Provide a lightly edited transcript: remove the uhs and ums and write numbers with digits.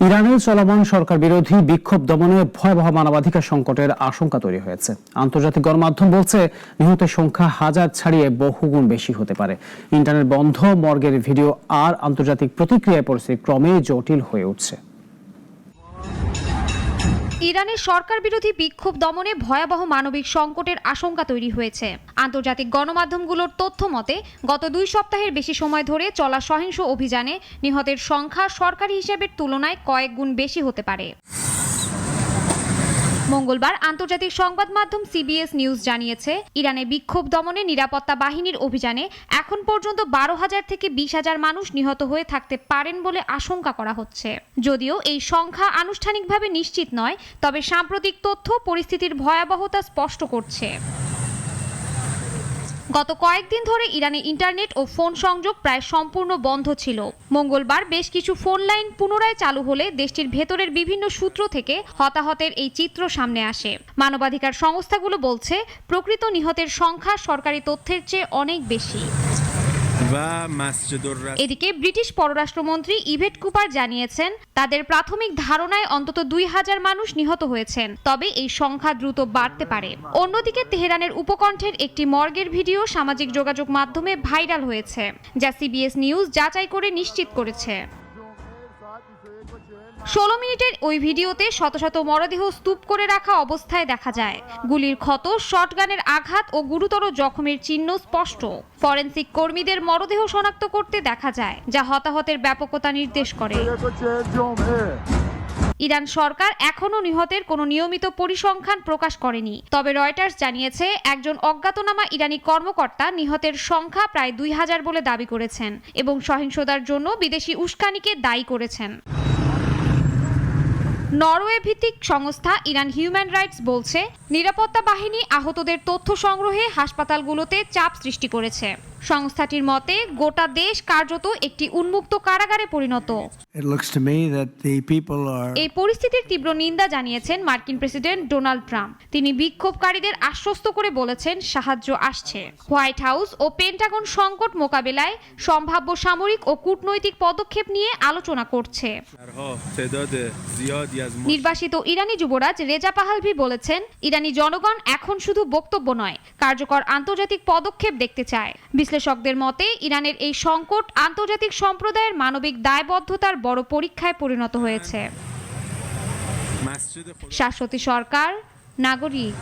ইরানে চলমান সরকার বিরোধী বিক্ষোভ দমনে ভয়াবহ মানবাধিকার সংকটের আশঙ্কা তৈরি হয়েছে। আন্তর্জাতিক গণমাধ্যম বলছে নিহতের সংখ্যা হাজার ছাড়িয়ে বহুগুণ বেশি হতে পারে। ইন্টারনেট বন্ধ, মর্গের ভিডিও আর আন্তর্জাতিক প্রতিক্রিয়ায় পরিস্থিতি ক্রমে জটিল হয়ে উঠছে। ইরানের সরকার বিরোধী বিক্ষোভ দমনে ভয়াবহ মানবিক সংকটের আশঙ্কা তৈরি হয়েছে। আন্তর্জাতিক গণমাধ্যমগুলোর তথ্য মতে গত 2 সপ্তাহের বেশি সময় ধরে চলা সহিংস অভিযানে নিহতের সংখ্যা সরকারি হিসেবের তুলনায় কয়েক গুণ বেশি হতে পারে। মঙ্গলবার আন্তর্জাতিক সংবাদ মাধ্যম সিবিএস নিউজ জানিয়েছে, ইরানে বিক্ষোভ দমনে নিরাপত্তা বাহিনীর অভিযানে এখন পর্যন্ত 12,000 থেকে 20,000 মানুষ নিহত হয়ে থাকতে পারেন বলে আশঙ্কা করা হচ্ছে। যদিও এই সংখ্যা আনুষ্ঠানিকভাবে নিশ্চিত নয়, তবে সাম্প্রতিক তথ্য পরিস্থিতির ভয়াবহতা স্পষ্ট করছে। গত কয়েকদিন ধরে ইরানে ইন্টারনেট ও ফোন সংযোগ প্রায় সম্পূর্ণ বন্ধ ছিল। মঙ্গলবার বেশ কিছু ফোন লাইন পুনরায় চালু হলে দেশটির ভেতরের বিভিন্ন সূত্র থেকে হতাহতের এই চিত্র সামনে আসে। মানবাধিকার সংস্থাগুলো বলছে প্রকৃত নিহতের সংখ্যা সরকারি তথ্যের চেয়ে অনেক বেশি। এদিকে ব্রিটিশ পররাষ্ট্রমন্ত্রী ইভেট কুপার জানিয়েছেন, তাদের প্রাথমিক ধারণায় অন্তত 2,000 মানুষ নিহত হয়েছেন, তবে এই সংখ্যা দ্রুত বাড়তে পারে। অন্যদিকে তেহরানের উপকণ্ঠের একটি মর্গের ভিডিও সামাজিক যোগাযোগ মাধ্যমে ভাইরাল হয়েছে, যা সিবিএস নিউজ যাচাই করে নিশ্চিত করেছে। 16 মিনিটের ওই ভিডিওতে শত শত মরদেহ স্তূপ করে রাখা অবস্থায় দেখা যায়। গুলির ক্ষত, শটগানের আঘাত ও গুরুতর জখমের চিহ্ন স্পষ্ট। ফরেনসিক কর্মীদের মরদেহ শনাক্ত করতে দেখা যায়, যা হতাহতের ব্যাপকতা নির্দেশ করে। ইরান সরকার এখনও নিহতের কোনো নিয়মিত পরিসংখ্যান প্রকাশ করেনি, তবে রয়টার্স জানিয়েছে একজন অজ্ঞাতনামা ইরানি কর্মকর্তা নিহতের সংখ্যা প্রায় 2,000 বলে দাবি করেছেন এবং সহিংসতার জন্য বিদেশি উস্কানিকে দায়ী করেছেন। নরওয়ে ভিত্তিক সংস্থা ইরান হিউম্যান রাইটস বলছে, নিরাপত্তা বাহিনী আহতদের তথ্য সংগ্রহে হাসপাতালগুলোতে চাপ সৃষ্টি করেছে। সংস্থাটির মতে গোটা দেশ কার্যত একটি উন্মুক্ত কারাগারে পরিণত। এই পরিস্থিতির তীব্র নিন্দা জানিয়েছেন মার্কিন প্রেসিডেন্ট ডোনাল্ড ট্রাম্প। তিনি বিক্ষোভকারীদের আশ্বস্ত করে বলেছেন সাহায্য আসছে। হোয়াইট হাউস ও পেন্টাগন সংকট মোকাবেলায় সম্ভাব্য সামরিক ও কূটনৈতিক পদক্ষেপ নিয়ে আলোচনা করছে। নির্বাসিত ইরানি যুবরাজ রেজা পাহলভি বলেছেন, ইরানি জনগণ এখন শুধু বক্তব্য নয়, কার্যকর আন্তর্জাতিক পদক্ষেপ দেখতে চায়। বিশ্লেষকদের মতে ইরানের এই সংকট আন্তর্জাতিক সম্প্রদায়ের মানবিক দায়বদ্ধতার বড় পরীক্ষায় পরিণত হয়েছে। শাশ্বতী সরকার, নাগরিক।